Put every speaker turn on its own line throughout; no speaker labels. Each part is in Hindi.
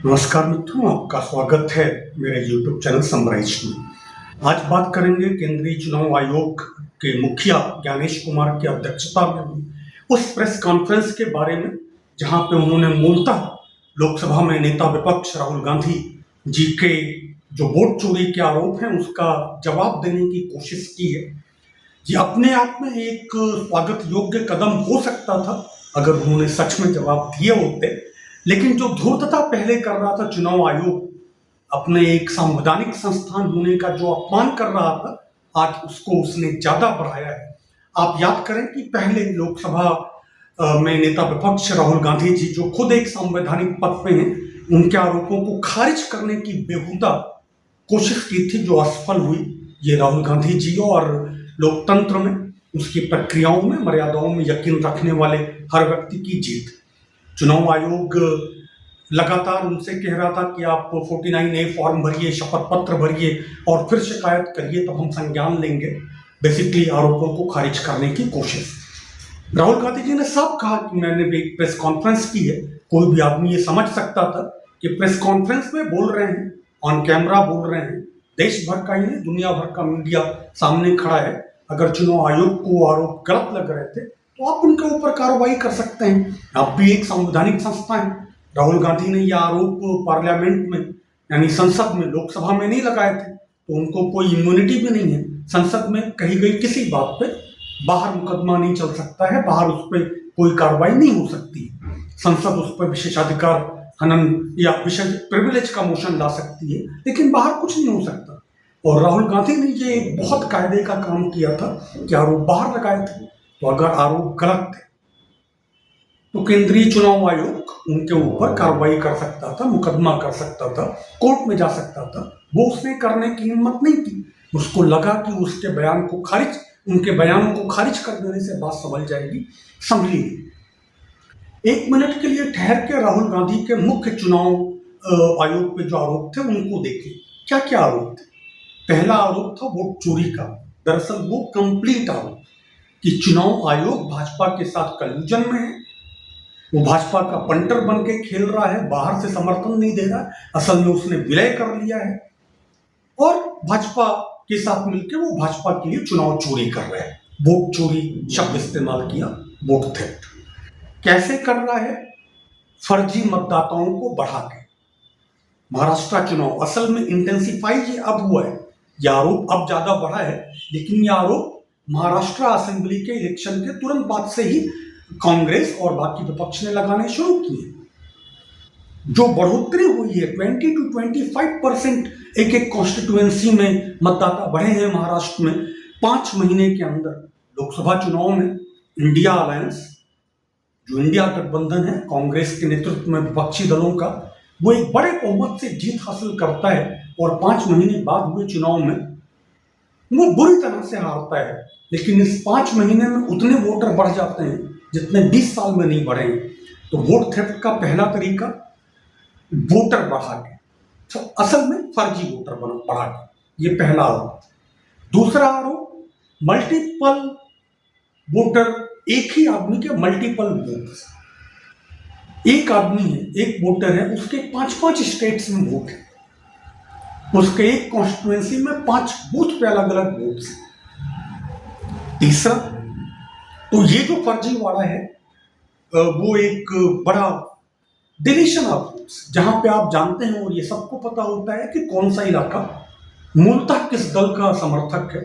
नमस्कार मित्रों, आपका स्वागत है मेरे YouTube चैनल समराइज में। आज बात करेंगे केंद्रीय चुनाव आयोग के मुखिया ज्ञानेश कुमार की अध्यक्षता में हुई उस प्रेस कॉन्फ्रेंस के बारे में, जहां पे उन्होंने मूलतः लोकसभा में नेता विपक्ष राहुल गांधी जी के जो वोट चोरी के आरोप हैं उसका जवाब देने की कोशिश की है। ये अपने आप में एक स्वागत योग्य कदम हो सकता था अगर उन्होंने सच में जवाब दिए होते, लेकिन जो धूर्तता पहले कर रहा था चुनाव आयोग, अपने एक संवैधानिक संस्थान होने का जो अपमान कर रहा था, आज उसको उसने ज्यादा बढ़ाया है। आप याद करें कि पहले लोकसभा में नेता विपक्ष राहुल गांधी जी, जो खुद एक संवैधानिक पद पे हैं, उनके आरोपों को खारिज करने की बेहुदा कोशिश की थी जो असफल हुई। ये राहुल गांधी जी और लोकतंत्र में, उसकी प्रक्रियाओं में, मर्यादाओं में यकीन रखने वाले हर व्यक्ति की जीत। चुनाव आयोग लगातार उनसे कह रहा था कि आप 49A फॉर्म भरिए, शपथ पत्र भरिए और फिर शिकायत करिए, तब हम संज्ञान लेंगे। बेसिकली आरोपों को खारिज करने की कोशिश। राहुल गांधी जी ने साफ कहा कि मैंने भी एक प्रेस कॉन्फ्रेंस की है। कोई भी आदमी ये समझ सकता था कि प्रेस कॉन्फ्रेंस में बोल रहे हैं, ऑन कैमरा बोल रहे हैं, देश भर का ही नहीं दुनिया भर का मीडिया सामने खड़ा है। अगर चुनाव आयोग को आरोप गलत लग रहे थे तो आप उनके ऊपर कार्रवाई कर सकते हैं। आप भी एक संवैधानिक संस्था है। राहुल गांधी ने यह आरोप पार्लियामेंट में, यानी संसद में, लोकसभा में नहीं लगाए थे, तो उनको कोई इम्यूनिटी भी नहीं है। संसद में कही गई किसी बात पे बाहर मुकदमा नहीं चल सकता है, बाहर उस पर कोई कार्रवाई नहीं हो सकती। संसद उस पर विशेषाधिकार हनन या विशेष प्रिविलेज का मोशन ला सकती है, लेकिन बाहर कुछ नहीं हो सकता। और राहुल गांधी ने ये एक बहुत कायदे का काम किया था कि आरोप बाहर लगाए थे। तो अगर आरोप गलत थे तो केंद्रीय चुनाव आयोग उनके ऊपर कार्रवाई कर सकता था, मुकदमा कर सकता था, कोर्ट में जा सकता था। वो उसने करने की हिम्मत नहीं की। उसको लगा कि उनके बयानों को खारिज कर देने से बात समझ जाएगी, संभली नहीं। एक मिनट के लिए ठहर के राहुल गांधी के मुख्य चुनाव आयोग पे जो आरोप थे उनको देखिए। क्या क्या आरोप थे? पहला आरोप था वोट चोरी का। दरअसल वो कंप्लीट आरोप कि चुनाव आयोग भाजपा के साथ कल्यूजन में है, वो भाजपा का पंटर बन के खेल रहा है, बाहर से समर्थन नहीं दे रहा है, असल में उसने विलय कर लिया है और भाजपा के साथ मिलकर वो भाजपा के लिए चुनाव चोरी कर रहे हैं। वोट चोरी शब्द इस्तेमाल किया, वोट थेफ्ट। कैसे कर रहा है? फर्जी मतदाताओं को बढ़ा के। महाराष्ट्र चुनाव असल में इंटेंसिफाई ये अब हुआ है, यह आरोप अब ज्यादा बढ़ा है, लेकिन यह आरोप महाराष्ट्र असेंबली के इलेक्शन के तुरंत बाद से ही कांग्रेस और बाकी विपक्ष ने लगाने शुरू किए। जो बढ़ोतरी हुई है 20 to 25% एक एक कॉन्स्टिट्यूएंसी में मतदाता बढ़े हैं महाराष्ट्र में 5 महीने के अंदर। लोकसभा चुनाव में इंडिया अलायंस, जो इंडिया गठबंधन है कांग्रेस के नेतृत्व में विपक्षी दलों का, वो एक बड़े बहुमत से जीत हासिल करता है और 5 महीने बाद हुए चुनाव में वो बुरी तरह से हारता है। लेकिन इस 5 महीने में उतने वोटर बढ़ जाते हैं जितने 20 साल में नहीं बढ़े। तो वोट थेफ्ट का पहला तरीका वोटर बढ़ा के, तो असल में फर्जी वोटर बढ़ा के, ये पहला आरोप। दूसरा आरोप मल्टीपल वोटर, एक ही आदमी के मल्टीपल वोट। एक आदमी है, एक वोटर है, उसके 5-5 स्टेट्स में वोट है, उसके एक कॉन्स्टिट्यूएंसी में 5 बूथ पे अलग अलग वोट है। तीसरा, तो ये जो फर्जीवाड़ा है वो एक बड़ा डिलीशन ऑफ वोट्स, जहां पे आप जानते हैं और ये सबको पता होता है कि कौन सा इलाका मूलतः किस दल का समर्थक है।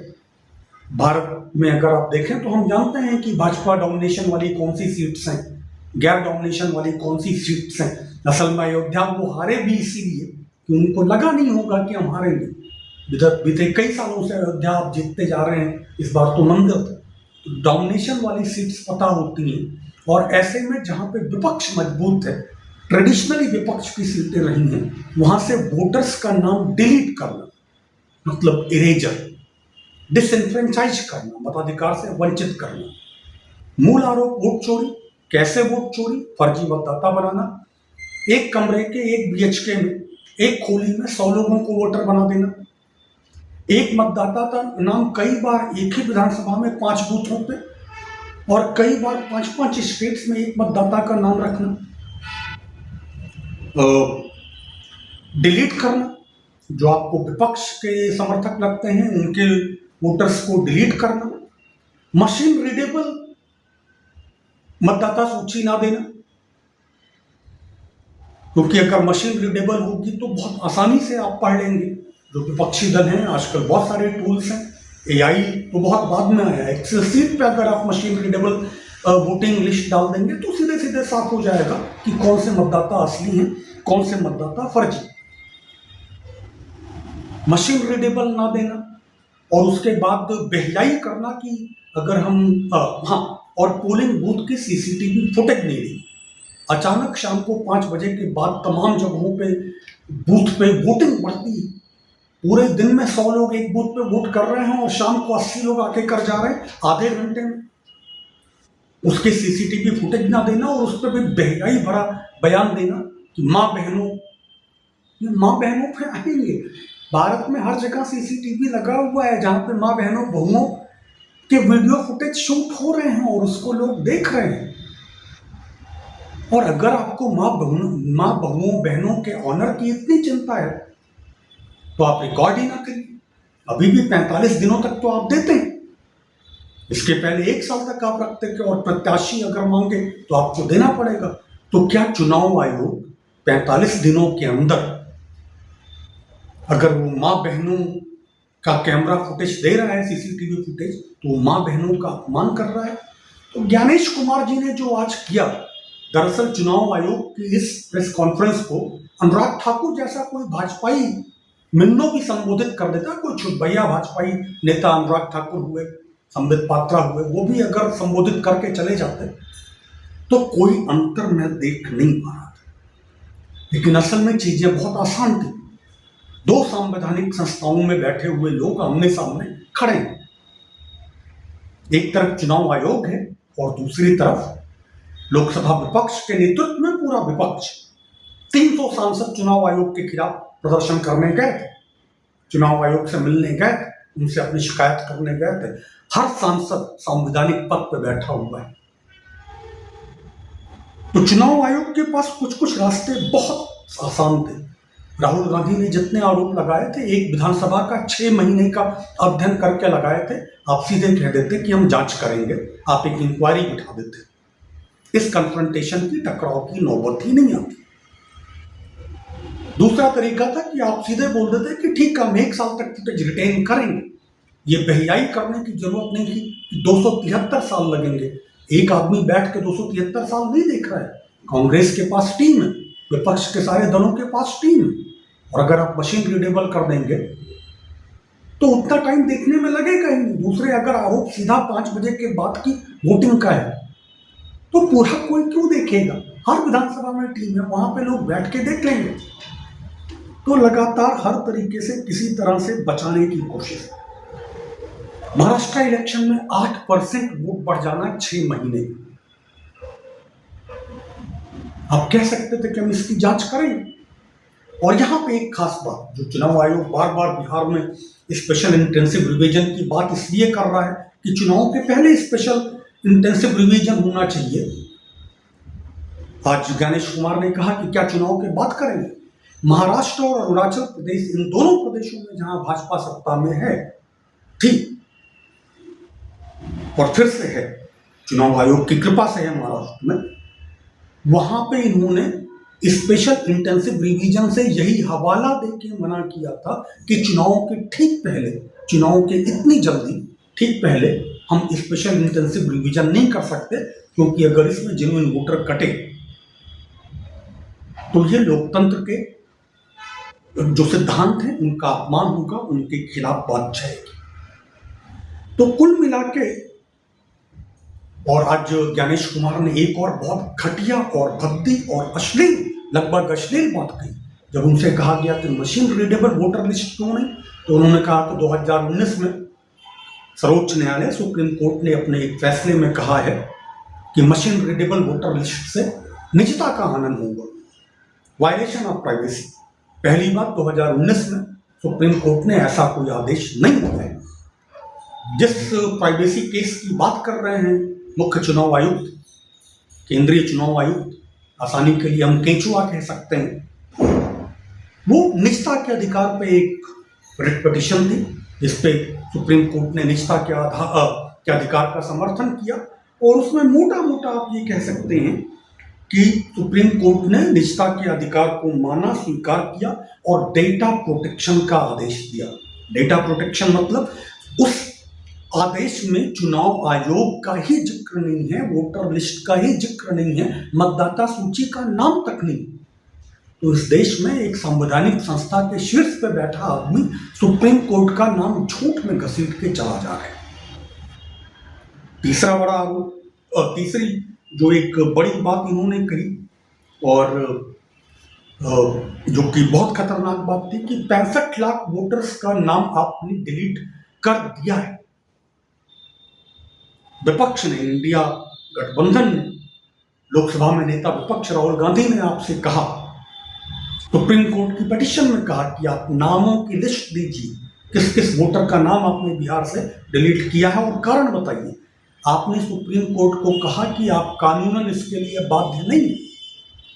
भारत में अगर आप देखें तो हम जानते हैं कि भाजपा डोमिनेशन वाली कौन सी सीट्स हैं, गैर डोमिनेशन वाली कौन सी सीट्स हैं। असल में अयोध्या वो हारे भी इसीलिए कि उनको लगा नहीं होगा कि हम हारेंगे। बीते कई सालों से अयोध्या आप जीतते जा रहे हैं, इस बार तो मंदिर था। तो डोमिनेशन वाली सीट्स पता होती हैं, और ऐसे में जहां पे विपक्ष मजबूत है, ट्रेडिशनली विपक्ष की सीटें रही हैं, वहां से वोटर्स का नाम डिलीट करना, मतलब इरेजर, डिसएनफ्रेंचाइज करना, मताधिकार से वंचित करना। मूल आरोप वोट चोरी। कैसे वोट चोरी? फर्जी मतदाता बनाना। एक कमरे के, एक बीएचके में, एक खोली में 100 लोगों को वोटर बना देना। एक मतदाता का नाम कई बार एक ही विधानसभा में 5 बूथों पे और कई बार 5-5 स्टेट्स में एक मतदाता का नाम रखना। डिलीट करना, जो आपको विपक्ष के समर्थक लगते हैं उनके वोटर्स को डिलीट करना, मशीन रीडेबल मतदाता सूची ना देना, क्योंकि अगर मशीन रीडेबल होगी तो बहुत आसानी से आप पढ़ लेंगे। जो विपक्षी दल हैं, आजकल बहुत सारे टूल्स हैं, एआई तो बहुत बाद में आया है। एक्सेल सीट पे अगर आप मशीन रीडेबल वोटिंग लिस्ट डाल देंगे तो सीधे सीधे साफ हो जाएगा कि कौन से मतदाता असली हैं, कौन से मतदाता फर्जी। मशीन रीडेबल ना देना, और उसके बाद बेहयाई करना कि अगर हम हाँ, और पोलिंग बूथ की सीसीटीवी फुटेज नहीं दी। अचानक शाम को 5 बजे के बाद तमाम जगहों पे बूथ पे वोटिंग बढ़ती है। पूरे दिन में 100 लोग एक बूथ पे वोट कर रहे हैं और शाम को 80 लोग आके कर जा रहे हैं आधे घंटे में। उसके सीसीटीवी फुटेज ना देना और उस पर भी बेहयाई भरा बयान देना कि माँ बहनों पे आएंगे। भारत में हर जगह सीसीटीवी लगा हुआ है जहां पे माँ बहनों बहुओं के वीडियो फुटेज शूट हो रहे हैं और उसको लोग देख रहे हैं। और अगर आपको माँ बहुओं बहनों के ऑनर की इतनी चिंता है तो आप रिकॉर्ड ही ना करिए। अभी भी 45 दिनों तक तो आप देते हैं, इसके पहले 1 साल तक आप रखते थे, और प्रत्याशी अगर मांगे तो आपको देना पड़ेगा। तो क्या चुनाव आयोग 45 दिनों के अंदर अगर वो माँ बहनों का कैमरा फुटेज दे रहा है, सीसीटीवी फुटेज, तो माँ बहनों का अपमान कर रहा है? तो ज्ञानेश कुमार जी ने जो आज किया, दरअसल चुनाव आयोग की इस प्रेस कॉन्फ्रेंस को अनुराग ठाकुर जैसा कोई भाजपाई मिन्नो भी संबोधित कर देता, कोई छुटभैया भाजपाई नेता अनुराग ठाकुर हुए, संबित पात्रा हुए, वो भी अगर संबोधित करके चले जाते तो कोई अंतर मैं देख नहीं पा रहा था। लेकिन असल में चीजें बहुत आसान थी। 2 संवैधानिक संस्थाओं में बैठे हुए लोग आमने सामने खड़े हैं। एक तरफ चुनाव आयोग है और दूसरी तरफ लोकसभा विपक्ष के नेतृत्व में पूरा विपक्ष। 300 सांसद चुनाव आयोग के खिलाफ प्रदर्शन करने गए थे, चुनाव आयोग से मिलने गए थे, उनसे अपनी शिकायत करने गए थे। हर सांसद संवैधानिक पद पर बैठा हुआ है। तो चुनाव आयोग के पास कुछ रास्ते बहुत आसान थे। राहुल गांधी ने जितने आरोप लगाए थे, एक विधानसभा का 6 महीने का अध्ययन करके लगाए थे। आप सीधे कह देते कि हम जांच करेंगे, आप एक इंक्वायरी बिठा देते, इस कन्फ्रंटेशन की, टकराव की नौबत ही नहीं आती। दूसरा तरीका था कि आप सीधे बोल देते कि ठीक है, हम 1 साल तक फुटेज रिटेन करेंगे। ये बेहयाई करने की जरूरत नहीं थी 273 साल लगेंगे। एक आदमी बैठ के 273 साल नहीं देख रहा है। कांग्रेस के पास टीम है, विपक्ष के सारे दलों के पास टीम है, और अगर आप मशीन रीडेबल कर देंगे तो उतना टाइम देखने में लगेगा ही नहीं। दूसरे अगर आरोप सीधा 5 बजे के बाद की वोटिंग का है तो पूरा कोई क्यों देखेगा? हर विधानसभा में टीम है, वहां पे लोग बैठ के देख लेंगे। तो लगातार हर तरीके से किसी तरह से बचाने की कोशिश। महाराष्ट्र इलेक्शन में 8% वोट बढ़ जाना 6 महीने। आप कह सकते थे कि हम इसकी जांच करेंगे। और यहां पे एक खास बात, जो चुनाव आयोग बार बार बिहार में स्पेशल इंटेंसिव रिवीजन की बात इसलिए कर रहा है कि चुनाव के पहले स्पेशल इंटेंसिव रिवीजन होना चाहिए। आज ज्ञानेश कुमार ने कहा कि क्या चुनाव के बाद करेंगे? महाराष्ट्र और अरुणाचल प्रदेश, इन दोनों प्रदेशों में जहां भाजपा सत्ता में है, ठीक, और फिर से है, चुनाव आयोग की कृपा से है महाराष्ट्र में, वहां पे इन्होंने स्पेशल इंटेंसिव रिवीजन से यही हवाला देके मना किया था कि चुनाव के ठीक पहले, चुनाव के इतनी जल्दी ठीक पहले हम स्पेशल इंटेंसिव रिवीजन नहीं कर सकते, क्योंकि अगर इसमें जेन्युइन वोटर कटे तो ये लोकतंत्र के जो सिद्धांत हैं उनका अपमान होगा, उनके खिलाफ बात जाएगी। तो कुल मिला के, और आज ज्ञानेश कुमार ने एक और बहुत घटिया और भद्दी और अश्लील, लगभग अश्लील बात कही। जब उनसे कहा गया कि मशीन रीडेबल वोटर लिस्ट क्यों नहीं, तो उन्होंने कहा कि 2019 में सर्वोच्च न्यायालय, सुप्रीम कोर्ट ने अपने एक फैसले में कहा है कि मशीन रीडेबल वोटर लिस्ट से निजता का हनन होगा, वायलेशन ऑफ प्राइवेसी। पहली बात, 2019 में सुप्रीम कोर्ट ने ऐसा कोई आदेश नहीं दिया है। जिस प्राइवेसी केस की बात कर रहे हैं मुख्य चुनाव आयुक्त, केंद्रीय चुनाव आयुक्त, आसानी के लिए हम केंचुआ कह सकते हैं, वो निजता के अधिकार पे एक रिट पिटीशन थी, जिसपे सुप्रीम कोर्ट ने निजता के अधिकार का समर्थन किया। और उसमें मोटा मोटा आप ये कह सकते हैं कि सुप्रीम कोर्ट ने निजता के अधिकार को माना, स्वीकार किया और डेटा प्रोटेक्शन का आदेश दिया। डेटा प्रोटेक्शन मतलब उस आदेश में चुनाव आयोग का ही जिक्र नहीं है, वोटर लिस्ट का ही जिक्र नहीं है, मतदाता सूची का नाम तक नहीं। तो इस देश में एक संवैधानिक संस्था के शीर्ष पे बैठा आदमी सुप्रीम कोर्ट का नाम झूठ में घसीट के चला जा रहा है। तीसरा बड़ा आरोप, तीसरी जो एक बड़ी बात इन्होंने कही और जो कि बहुत खतरनाक बात थी कि 65 लाख वोटर्स का नाम आपने डिलीट कर दिया है। विपक्ष ने, इंडिया गठबंधन ने, लोकसभा में नेता विपक्ष राहुल गांधी ने आपसे कहा, सुप्रीम कोर्ट की पिटीशन में कहा कि आप नामों की लिस्ट दीजिए, किस किस वोटर का नाम आपने बिहार से डिलीट किया है और कारण बताइए। आपने सुप्रीम कोर्ट को कहा कि आप कानूनन इसके लिए बाध्य नहीं,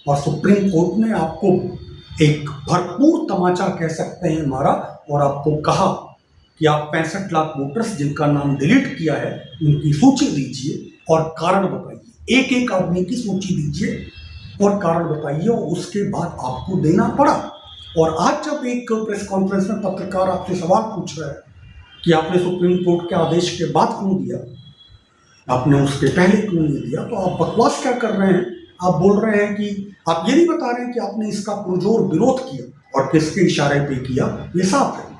और सुप्रीम कोर्ट ने आपको एक भरपूर तमाचा कह सकते हैं मारा और आपको कहा कि आप 65 लाख वोटर्स जिनका नाम डिलीट किया है उनकी सूची दीजिए और कारण बताइए। एक एक आदमी की सूची दीजिए और कारण बताइए, और उसके बाद आपको देना पड़ा। और आज जब एक प्रेस कॉन्फ्रेंस में पत्रकार आपसे सवाल पूछ रहा है कि आपने सुप्रीम कोर्ट के आदेश के बाद क्यों दिया, आपने उसके पहले क्यों नहीं दिया, तो आप बकवास क्या कर रहे हैं। आप बोल रहे हैं कि आप ये नहीं बता रहे हैं कि आपने इसका पुरजोर विरोध किया और किसके इशारे पे किया, ये साफ है।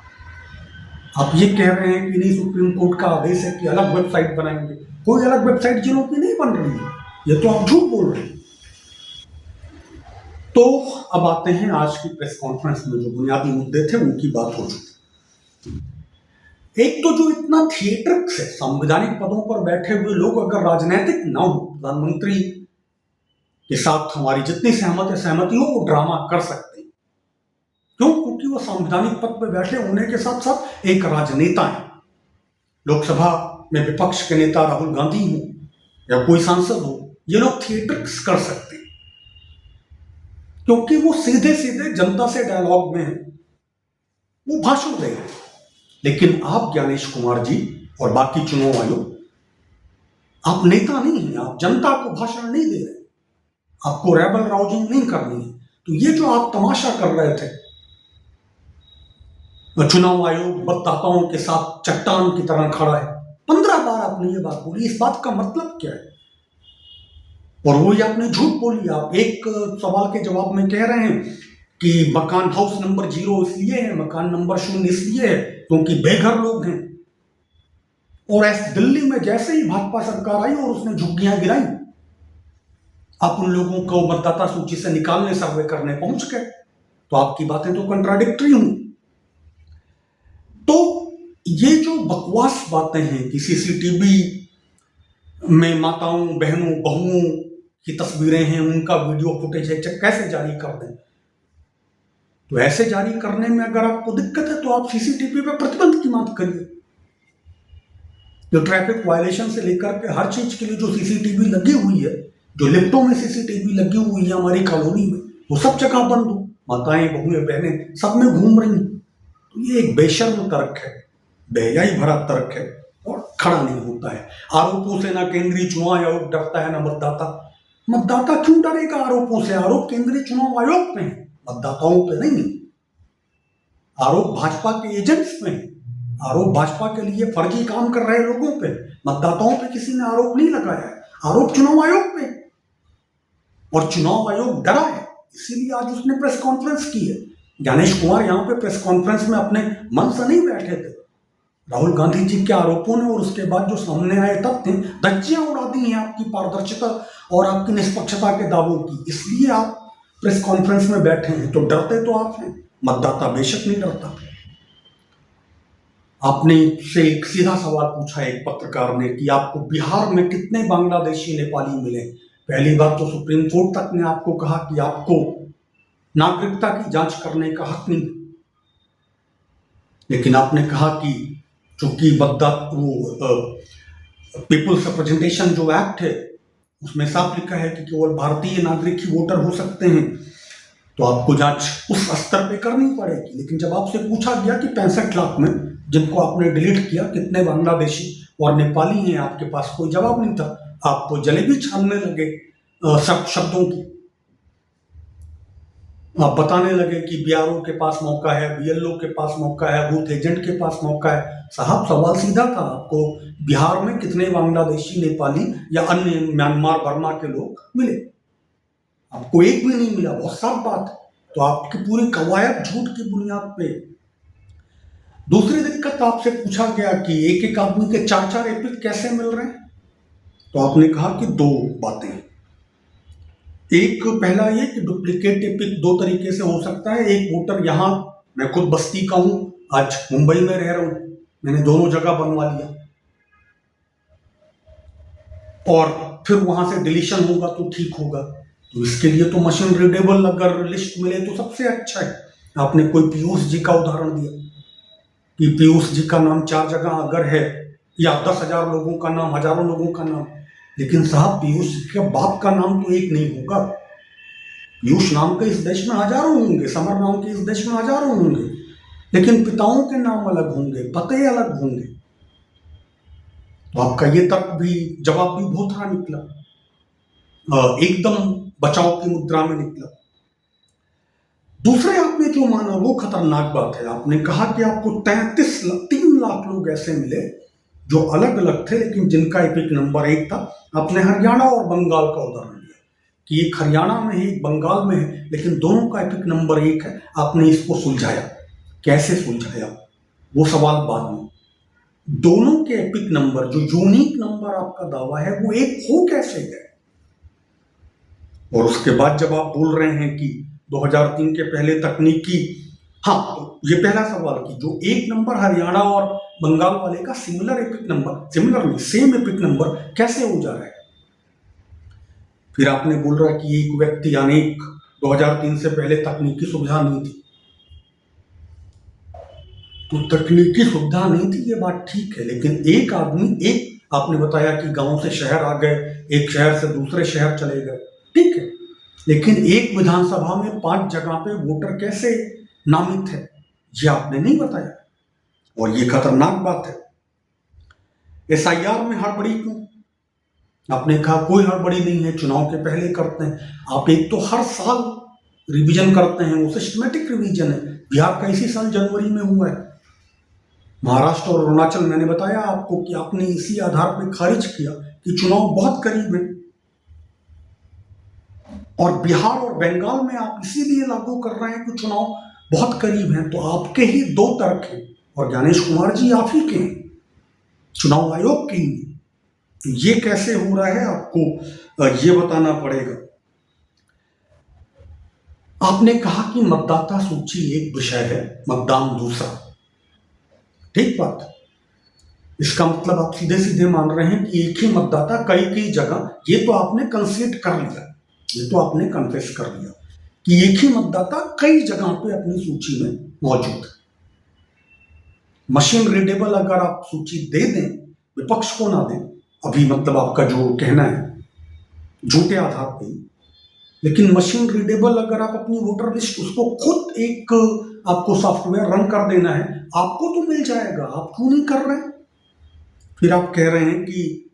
आप ये कह रहे हैं कि नहीं, सुप्रीम कोर्ट का आदेश है कि अलग वेबसाइट बनाएंगे। कोई अलग वेबसाइट जिलों की नहीं बन रही है, ये तो आप झूठ बोल रहे हैं। तो अब आते हैं आज की प्रेस कॉन्फ्रेंस में जो बुनियादी मुद्दे थे उनकी बात हो चुकी। एक तो जो इतना थिएटर से संवैधानिक पदों पर बैठे हुए लोग अगर राजनीतिक न हो, प्रधानमंत्री के साथ हमारी जितनी सहमति हो वो ड्रामा कर सकते हैं। क्यों? क्योंकि वो संवैधानिक पद पर बैठे होने के साथ साथ एक राजनेता है। लोकसभा में विपक्ष के नेता राहुल गांधी हो या कोई सांसद हो, ये लोग थिएटर कर सकते हैं क्योंकि वो सीधे सीधे जनता से डायलॉग में है, वो भाषण दे रहे हैं। लेकिन आप ज्ञानेश कुमार जी और बाकी चुनाव आयोग, आप नेता नहीं हैं, आप जनता को भाषण नहीं दे रहे, आपको रेबल राउजिंग नहीं करनी है। तो ये जो आप तमाशा कर रहे थे, चुनाव आयोग मतदाताओं के साथ चट्टान की तरह खड़ा है, 15 बार आपने ये बात बोली, इस बात का मतलब क्या है? और वही आपने झूठ बोली। आप एक सवाल के जवाब में कह रहे हैं कि मकान हाउस नंबर 0 इसलिए है, मकान नंबर 0 इसलिए है क्योंकि बेघर लोग हैं। और ऐसे दिल्ली में जैसे ही भाजपा सरकार आई और उसने झुग्गियां गिराई, आप उन लोगों को मतदाता सूची से निकालने, सर्वे करने पहुंच गए। तो आपकी बातें तो कंट्राडिक्टरी हुई। तो ये जो बकवास बातें हैं कि सीसीटीवी में माताओं, बहनों, बहुओं की तस्वीरें हैं, उनका वीडियो फुटेज है, कैसे जारी कर दें? तो ऐसे जारी करने में अगर आपको दिक्कत है तो आप सीसीटीवी पे प्रतिबंध की बात करिए। जो ट्रैफिक वायलेशन से लेकर के हर चीज के लिए जो सीसीटीवी लगी हुई है, जो लिफ्टों में सीसीटीवी लगी हुई है हमारी कॉलोनी में, वो सब जगह बंद हो। माताएं, बहुएं, बहनें सब में घूम रही हैं। तो ये एक बेशर्म तर्क है, बेहयाई भरा तर्क है और खड़ा नहीं होता है। आरोपों से ना केंद्रीय चुनाव आयोग डरता है ना मतदाता। मतदाता क्यों डरेगा आरोपों से? आरोप केंद्रीय चुनाव आयोग पे है, मतदाताओं पे नहीं। आरोप भाजपा के एजेंट्स पे है, आरोप भाजपा के लिए फर्जी काम कर रहे लोगों पे, मतदाताओं पे किसी ने आरोप नहीं लगाया है। आरोप चुनाव आयोग पे, और चुनाव आयोग डरा है, इसीलिए आज उसने प्रेस कॉन्फ्रेंस की है। ज्ञानेश कुमार यहाँ पे प्रेस कॉन्फ्रेंस में अपने मन से नहीं बैठे थे। राहुल गांधी जी के आरोपों ने और उसके बाद जो सामने आए तथ्य, धज्जियां उड़ा दी हैं आपकी पारदर्शिता और आपकी निष्पक्षता के दावों की, इसलिए आप प्रेस कॉन्फ्रेंस में बैठे हैं। तो डरते तो आप हैं, मतदाता बेशक नहीं डरता। आपने से एक सीधा सवाल पूछा एक पत्रकार ने कि आपको बिहार में कितने बांग्लादेशी, नेपाली मिले। पहली बात तो सुप्रीम कोर्ट तक ने आपको कहा कि आपको नागरिकता की जांच करने का हक नहीं, लेकिन आपने कहा कि चूंकि पीपुल्स रिप्रेजेंटेशन जो एक्ट है उसमें साफ लिखा है कि केवल भारतीय नागरिक ही वोटर हो सकते हैं, तो आपको जांच उस स्तर पे करनी पड़ेगी। लेकिन जब आपसे पूछा गया कि 65 लाख में जिनको आपने डिलीट किया कितने बांग्लादेशी और नेपाली हैं, आपके पास कोई जवाब नहीं था। आप जलेबी छानने लगे सब शब्दों की। आप बताने लगे कि बीआरओ के पास मौका है, बीएलओ के पास मौका है, बूथ एजेंट के पास मौका है। साहब सवाल सीधा था, आपको बिहार में कितने बांग्लादेशी, नेपाली या अन्य म्यांमार बर्मा के लोग मिले? आपको एक भी नहीं मिला, बहुत साफ बात है। तो आपकी पूरी कवायद झूठ की बुनियाद पे। दूसरी दिक्कत आपसे पूछा गया कि एक एक आदमी के 4-4 एपिक कैसे मिल रहे हैं, तो आपने कहा कि दो बातें। एक पहला ये कि डुप्लीकेट एपिक दो तरीके से हो सकता है। एक वोटर यहाँ, मैं खुद बस्ती का हूं, आज मुंबई में रह रहा हूं, मैंने दोनों जगह बनवा लिया और फिर वहां से डिलीशन होगा तो ठीक होगा। तो इसके लिए तो मशीन रीडेबल अगर लिस्ट मिले तो सबसे अच्छा है। आपने कोई पीयूष जी का उदाहरण दिया कि पीयूष जी का नाम 4 जगह अगर है, या 10,000 लोगों का नाम, हजारों लोगों का नाम, लेकिन साहब पीयूष जी के बाप का नाम तो एक नहीं होगा। पीयूष नाम के इस देश में हजारों होंगे, समर नाम के इस देश में हजारों होंगे, लेकिन पिताओं के नाम अलग होंगे, पते अलग होंगे। तो आपका ये तर्क भी, जवाब भी भोथरा निकला, एकदम बचाव की मुद्रा में निकला। दूसरे आपने जो माना वो खतरनाक बात है। आपने कहा कि आपको 3 लाख लोग ऐसे मिले जो अलग अलग थे लेकिन जिनका एपिक नंबर 1 था। आपने हरियाणा और बंगाल का उदाहरण दिया कि एक हरियाणा में है, एक बंगाल में है, लेकिन दोनों का एपिक नंबर 1 है। आपने इसको सुलझाया, कैसे सुलझाया वो सवाल बाद में। दोनों के एपिक नंबर, जो यूनिक नंबर आपका दावा है, वो एक हो कैसे गए? और उसके बाद जब आप बोल रहे हैं कि 2003 के पहले तकनीकी, हाँ, तो ये पहला सवाल कि जो एक नंबर हरियाणा और बंगाल वाले का सिमिलर एपिक नंबर, सिमिलर नहीं सेम एपिक नंबर कैसे हो जा रहा है? फिर आपने बोल रहा कि एक व्यक्ति अनेक, 2003 से पहले तकनीकी सुविधा नहीं थी। तो तकनीकी सुविधा नहीं थी ये बात ठीक है, लेकिन एक आदमी, एक आपने बताया कि गांव से शहर आ गए, एक शहर से दूसरे शहर चले गए, ठीक है, लेकिन एक विधानसभा में 5 जगह पे वोटर कैसे नामित है ये आपने नहीं बताया, और ये खतरनाक बात है। एसआईआर में हड़बड़ी क्यों? आपने कहा कोई हड़बड़ी नहीं है, चुनाव के पहले करते हैं। आप एक तो हर साल रिवीजन करते हैं, वो सिस्टमेटिक रिवीजन है। बिहार का इसी साल जनवरी में हुआ है। महाराष्ट्र और अरुणाचल, मैंने बताया आपको कि आपने इसी आधार पर खारिज किया कि चुनाव बहुत करीब है, और बिहार और बंगाल में आप इसीलिए लागू कर रहे हैं कि चुनाव बहुत करीब हैं। तो आपके ही 2 तर्क हैं, और ज्ञानेश कुमार जी आप ही के हैं, चुनाव आयोग के ही। तो ये कैसे हो रहा है आपको ये बताना पड़ेगा। आपने कहा कि मतदाता सूची एक विषय है, मतदान दूसरा, ठीक बात। इसका मतलब आप सीधे सीधे मान रहे हैं कि एक ही मतदाता कई कई जगह, ये तो आपने कंसीड कर लिया, ये तो आपने कन्फेस कर लिया कि एक ही मतदाता कई जगह पे अपनी सूची में मौजूद है। मशीन रीडेबल अगर आप सूची दे दें, विपक्ष को ना दें, अभी मतलब आपका जो कहना है झूठे आधार पे, लेकिन मशीन रीडेबल अगर आप अपनी वोटर लिस्ट, उसको खुद एक आपको सॉफ्टवेयर रन कर देना है, आपको तो मिल जाएगा। आप क्यों नहीं कर रहे हैं? फिर आप कह रहे हैं कि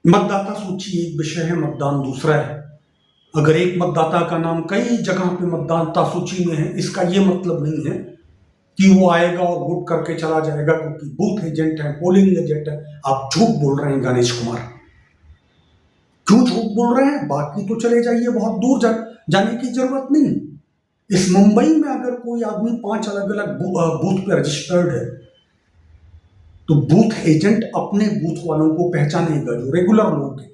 मतदाता सूची एक विषय है, मतदान दूसरा है। अगर एक मतदाता का नाम कई जगह पे मतदाता सूची में है, इसका ये मतलब नहीं है कि वो आएगा और वोट करके चला जाएगा, क्योंकि बूथ एजेंट है, पोलिंग एजेंट है। आप झूठ बोल रहे हैं गणेश कुमार। क्यों झूठ बोल रहे हैं? बाकी तो चले जाइए, बहुत दूर जाने की जरूरत नहीं। इस मुंबई में अगर कोई आदमी 5 अलग अलग बूथ पे रजिस्टर्ड है, तो बूथ एजेंट अपने बूथ वालों को पहचानेगा, जो रेगुलर लोग हैं।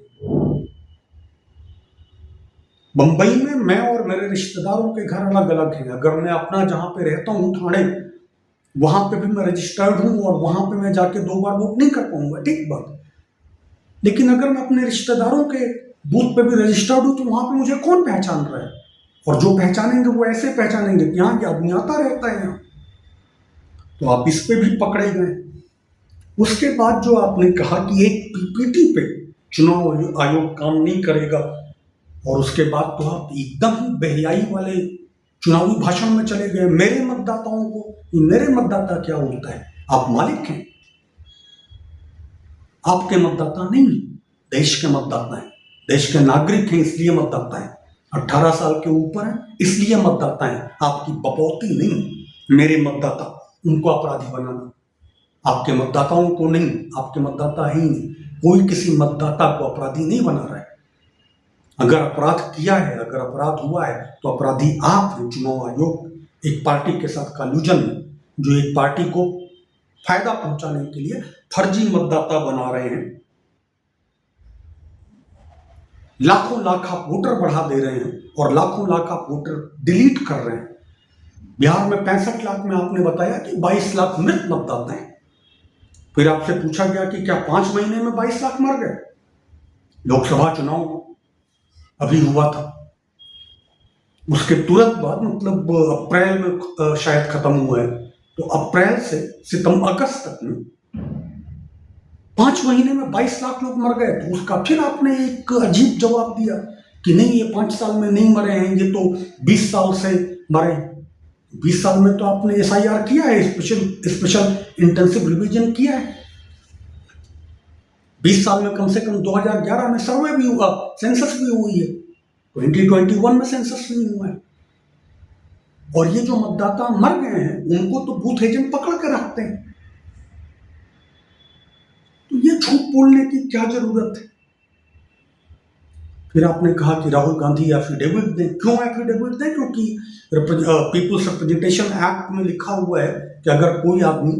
मुंबई में मैं और मेरे रिश्तेदारों के घर अलग अलग हैं। अगर मैं अपना जहां पे रहता हूं थाने, वहां पे भी मैं रजिस्टर्ड हूं, और वहां पे मैं जाके 2 बार वोट नहीं कर पाऊंगा, ठीक बात। लेकिन अगर मैं अपने रिश्तेदारों के बूथ पे भी रजिस्टर्ड हूं, तो वहां पे मुझे कौन पहचान रहा है? और जो पहचानेंगे वो ऐसे पहचानेंगे कि यहाँ के आदमी आता रहता है यहाँ। तो आप इस पे भी पकड़े गए। उसके बाद जो आपने कहा कि एक पीपीटी पे चुनाव आयोग काम नहीं करेगा, और उसके बाद तो आप एकदम ही बेहयाई वाले चुनावी भाषण में चले गए। मेरे मतदाताओं को, मेरे मतदाता क्या होता है? आप मालिक हैं, आपके मतदाता नहीं, देश के मतदाता हैं, देश के नागरिक हैं, इसलिए मतदाता हैं। 18 साल के ऊपर हैं इसलिए मतदाता हैं, आपकी बपौती नहीं। मेरे मतदाता, उनको अपराधी बनाना, आपके मतदाताओं को नहीं, आपके मतदाता ही नहीं। कोई किसी मतदाता को अपराधी नहीं बना रहा है। अगर अपराध किया है, अगर अपराध हुआ है तो अपराधी आप हैं। चुनाव आयोग एक पार्टी के साथ कॉल्यूजन में, जो एक पार्टी को फायदा पहुंचाने के लिए फर्जी मतदाता बना रहे हैं, लाखों लाख आप वोटर बढ़ा दे रहे हैं और लाखों लाख आप वोटर डिलीट कर रहे हैं। बिहार में 65 लाख में आपने बताया कि 22 लाख मृत मतदाता हैं। फिर आपसे पूछा गया कि क्या 5 महीने में 22 लाख मर गए? लोकसभा चुनाव अभी हुआ था, उसके तुरंत बाद, मतलब अप्रैल में शायद खत्म हुआ है, तो अप्रैल से सितंबर अगस्त तक में 5 महीने में 22 लाख लोग मर गए। तो उसका फिर आपने एक अजीब जवाब दिया कि नहीं, ये 5 साल में नहीं मरे हैं, ये तो 20 साल से मरे। 20 साल में तो आपने SIR किया है, स्पेशल इंटेंसिव रिवीजन किया है। 20 साल में कम से कम 2011 में सर्वे भी हुआ, सेंसस भी हुई है, 2021 में सेंसस नहीं हुआ है। और ये जो मतदाता मर गए हैं उनको तो बूथ एजेंट पकड़ के रखते हैं। तो ये झूठ बोलने की क्या जरूरत है? फिर आपने कहा कि राहुल गांधी एफिडेविट दें। क्यों एफिडेविट दें? क्योंकि पीपुल्स रिप्रेजेंटेशन एक्ट में लिखा हुआ है कि अगर कोई आदमी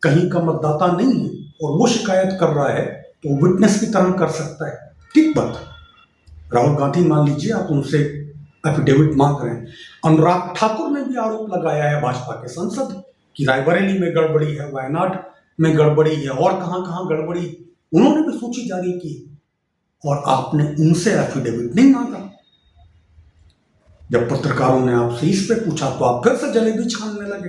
कहीं का मतदाता नहीं है और वो शिकायत कर रहा है तो विटनेस की तरह कर सकता है। ठीक बात। राहुल गांधी मान लीजिए आप उनसे एफिडेविट मांग रहे हैं। अनुराग ठाकुर ने भी आरोप लगाया है, भाजपा के सांसद, कि रायबरेली में गड़बड़ी है, वायनाड में गड़बड़ी है, और कहां कहां गड़बड़ी, उन्होंने भी सूची जारी की और आपने उनसे एफिडेविट नहीं मांगा। जब पत्रकारों ने आपसे इस पे पूछा तो आप फिर से जलेबी छानने लगे।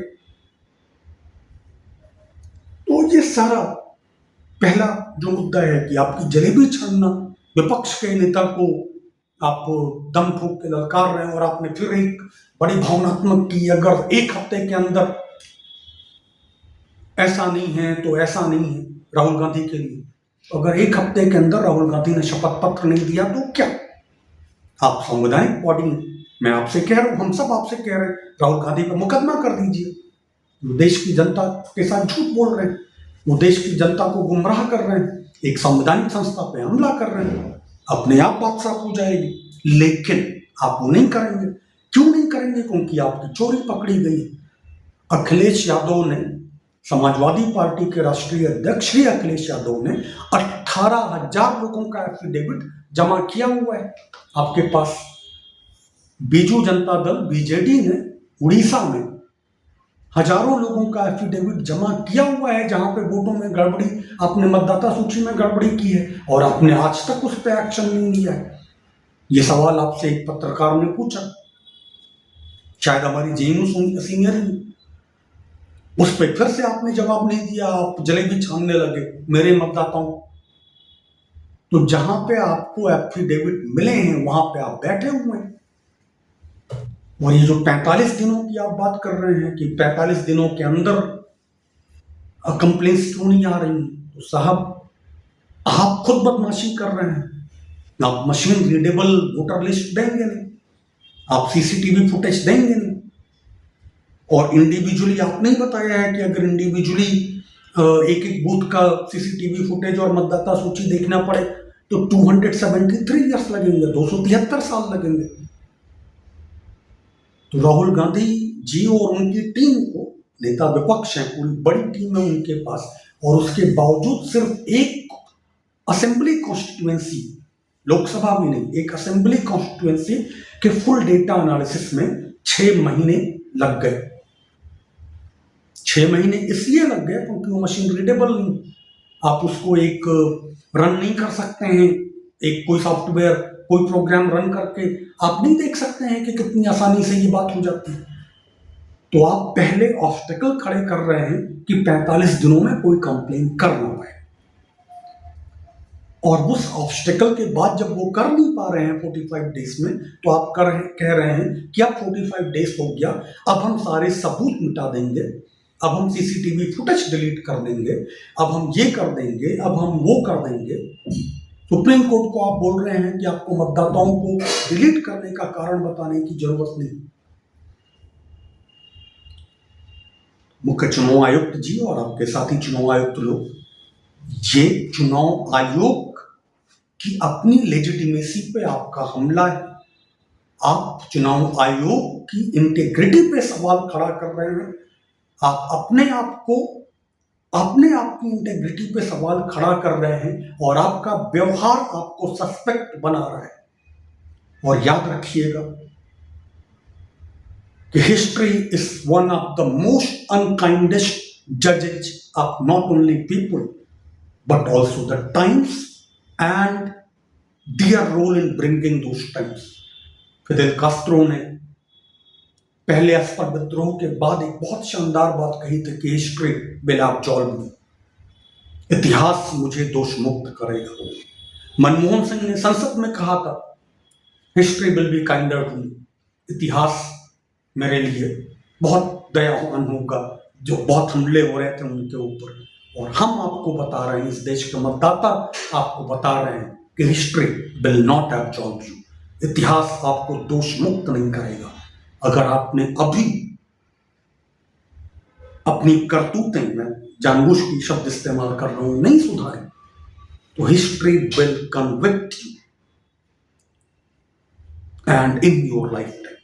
तो ये सारा पहला जो मुद्दा है कि आपकी जलेबी छानना, विपक्ष के नेता को आप दम फूंक के ललकार रहे हैं, और आपने फिर एक बड़ी भावनात्मक की, अगर 1 हफ्ते के अंदर ऐसा नहीं है तो ऐसा नहीं है राहुल गांधी के लिए। तो अगर 1 हफ्ते के अंदर राहुल गांधी ने शपथ पत्र नहीं दिया तो क्या? आप संवैधानिक बॉडी में, मैं आपसे कह रहा हूं, हम सब आपसे कह रहे हैं, राहुल गांधी पर मुकदमा कर दीजिए। वो देश की जनता के साथ झूठ बोल रहे हैं, वो देश की जनता को गुमराह कर रहे हैं, एक संवैधानिक संस्था पे हमला कर रहे हैं, अपने आप बात साफ हो जाएगी। लेकिन आप वो नहीं करेंगे। क्यों नहीं करेंगे? क्योंकि आपकी चोरी पकड़ी गई। अखिलेश यादव ने, समाजवादी पार्टी के राष्ट्रीय अध्यक्ष श्री अखिलेश यादव ने 18,000 लोगों का एफिडेविट जमा किया हुआ है आपके पास। बीजू जनता दल बीजेडी ने उड़ीसा में हजारों लोगों का एफिडेविट जमा किया हुआ है, जहां पे वोटों में गड़बड़ी, आपने मतदाता सूची में गड़बड़ी की है, और आपने आज तक उस पर एक्शन नहीं लिया है। ये सवाल आपसे एक पत्रकार ने पूछा, शायद हमारी जेएनयू सीनियर ही, उस पर फिर से आपने जवाब नहीं दिया, आप जलेबी छानने लगे मेरे मतदाताओं। तो जहां पे आपको एफिडेविट मिले हैं वहां पे आप बैठे हुए हैं। और ये जो 45 दिनों की आप बात कर रहे हैं कि 45 दिनों के अंदर कंप्लेंट्स क्यों नहीं आ रही, तो साहब आप खुद बदमाशी कर रहे हैं। आप मशीन रीडेबल वोटर लिस्ट देंगे नहीं, आप सीसीटीवी फुटेज देंगे नहीं, और इंडिविजुअली आपने ही बताया है कि अगर इंडिविजुअली एक एक बूथ का सीसीटीवी फुटेज और मतदाता सूची देखना पड़े तो 273 ईयर्स लगेंगे, 273 साल लगेंगे। तो राहुल गांधी जी और उनकी टीम को, नेता विपक्ष है, पूरी बड़ी टीम है उनके पास, और उसके बावजूद सिर्फ एक असेंबली कॉन्स्टिट्यूएंसी, लोकसभा में नहीं, एक असेंबली कॉन्स्टिट्यूएंसी के फुल डेटा एनालिसिस में 6 महीने लग गए। 6 महीने इसलिए लग गए क्योंकि वो मशीन रीडेबल नहीं, आप उसको एक रन नहीं कर सकते हैं, एक कोई सॉफ्टवेयर, कोई प्रोग्राम रन करके आप नहीं देख सकते हैं कि कितनी आसानी से ये बात हो जाती है। तो आप पहले ऑब्स्टेकल खड़े कर रहे हैं कि 45 दिनों में कोई कंप्लेन कर ना पाए, और उस ऑब्स्टिकल के बाद जब वो कर नहीं पा रहे हैं 45 डेज में, तो आप कह रहे हैं कि अब 45 डेज हो गया, अब हम सारे सबूत मिटा देंगे, अब हम सीसीटीवी फुटेज डिलीट कर देंगे, अब हम ये कर देंगे, अब हम वो कर देंगे। सुप्रीम कोर्ट को आप बोल रहे हैं कि आपको मतदाताओं को डिलीट करने का कारण बताने की जरूरत नहीं। मुख्य चुनाव आयुक्त जी और आपके साथी चुनाव आयुक्त लोग, ये चुनाव आयोग की अपनी लेजिटिमेसी पे आपका हमला है। आप चुनाव आयोग की इंटेग्रिटी पे सवाल खड़ा कर रहे हैं। आप अपने आप की इंटेग्रिटी पे सवाल खड़ा कर रहे हैं और आपका व्यवहार आपको सस्पेक्ट बना रहा है। और याद रखिएगा कि history is one of the most unkindest जजेज of not only people but also the times and their role in bringing those times. Fidel Castro ने पहले अस्पर विद्रोह के बाद एक बहुत शानदार बात कही थी कि हिस्ट्री विल एब्सॉल्व मी, इतिहास मुझे दोष मुक्त करेगा। मनमोहन सिंह ने संसद में कहा था history will be kinder to me, इतिहास मेरे लिए बहुत दयावान होगा, जो बहुत हमले हो रहे थे उनके ऊपर। और हम आपको बता रहे हैं, इस देश के मतदाता आपको बता रहे हैं कि history will not absolve you, इतिहास आपको दोष मुक्त नहीं करेगा। अगर आपने अभी अपनी करतूतें, मैं जानबूझ की शब्द इस्तेमाल कर रहा हूं, नहीं सुधारे, तो history will convict you and in your life time.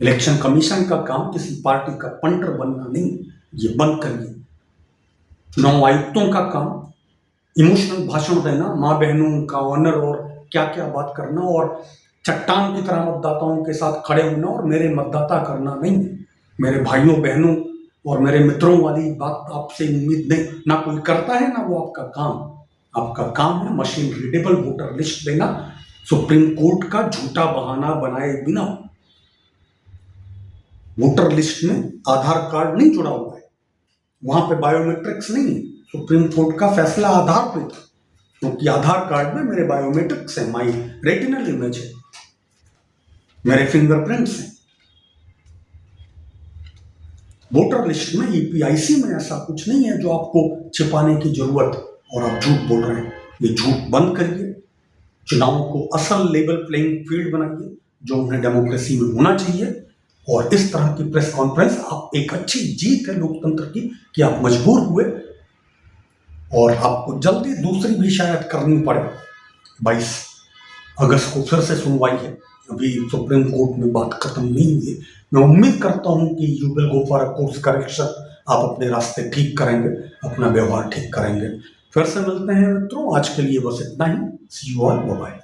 Election commission का काम किसी पार्टी का पंटर बनना नहीं, ये बंद करिए। चुनाव आयुक्तों का काम इमोशनल भाषण देना, माँ बहनों का ऑनर और क्या क्या बात करना और चट्टान की तरह मतदाताओं के साथ खड़े होना और मेरे मतदाता करना नहीं। मेरे भाइयों बहनों और मेरे मित्रों वाली बात आपसे उम्मीद नहीं, ना कोई करता है ना वो आपका काम। आपका काम है मशीन रीडेबल वोटर लिस्ट देना, सुप्रीम कोर्ट का झूठा बहाना बनाए बिना। वोटर लिस्ट में आधार कार्ड नहीं जुड़ा हुआ है, वहां पे बायोमेट्रिक्स नहीं है। सुप्रीम कोर्ट का फैसला आधार पे था, क्योंकि आधार कार्ड में मेरे बायोमेट्रिक्स है, माई रेटिनल इमेज है, मेरे फिंगरप्रिंट्स हैं। वोटर लिस्ट में ईपीआईसी में ऐसा कुछ नहीं है जो आपको छिपाने की जरूरत, और आप झूठ बोल रहे हैं। ये झूठ बंद करिए, चुनाव को असल लेवल प्लेइंग फील्ड बनाइए जो उन्हें डेमोक्रेसी में होना चाहिए। और इस तरह की प्रेस कॉन्फ्रेंस आप एक अच्छी जीत है लोकतंत्र की कि आप मजबूर हुए, और आपको जल्दी दूसरी भी शायद करनी पड़े। 22 अगस्त को फिर से सुनवाई है, अभी सुप्रीम कोर्ट में बात खत्म नहीं हुई है। मैं उम्मीद करता हूं कि you will go for a course correction, आप अपने रास्ते ठीक करेंगे, अपना व्यवहार ठीक करेंगे। फिर से मिलते हैं मित्रों, आज के लिए बस इतना ही। सी यू ऑल, बाय बाय।